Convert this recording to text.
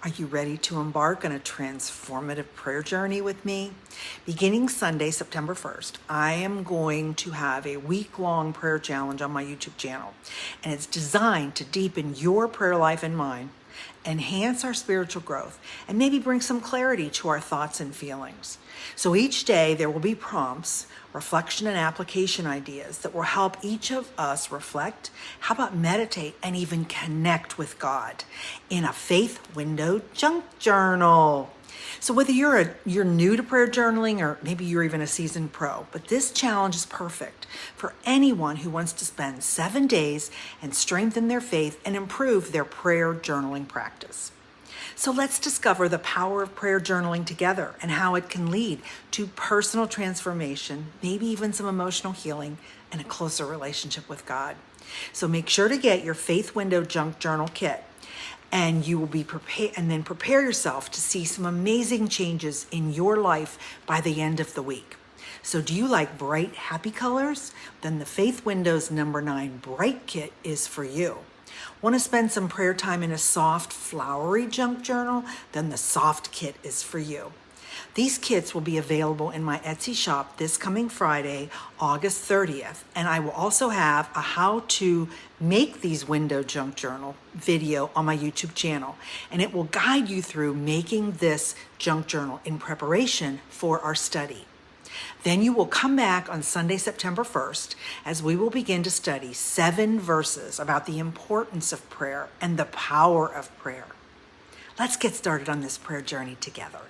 Are you ready to embark on a transformative prayer journey with me? Beginning Sunday, September 1st, I am going to have a week-long prayer challenge on my YouTube channel, and it's designed to deepen your prayer life and mine, enhance our spiritual growth, and maybe bring some clarity to our thoughts and feelings. So each day there will be prompts, reflection and application ideas that will help each of us reflect, how about meditate, and even connect with God in a faith window junk journal. So whether you're new to prayer journaling or maybe you're even a seasoned pro, but this challenge is perfect for anyone who wants to spend 7 days and strengthen their faith and improve their prayer journaling practice. So let's discover the power of prayer journaling together and how it can lead to personal transformation, maybe even some emotional healing and a closer relationship with God. So make sure to get your Faith Window Junk Journal kit, and you will be prepared, and then prepare yourself to see some amazing changes in your life by the end of the week. So do you like bright, happy colors? Then the Faith Windows number 9 Bright Kit is for you. Want to spend some prayer time in a soft, flowery junk journal? Then the Soft Kit is for you. These kits will be available in my Etsy shop this coming Friday, August 30th, and I will also have a how to make these window junk journal video on my YouTube channel, and it will guide you through making this junk journal in preparation for our study. Then you will come back on Sunday, September 1st, as we will begin to study 7 verses about the importance of prayer and the power of prayer. Let's get started on this prayer journey together.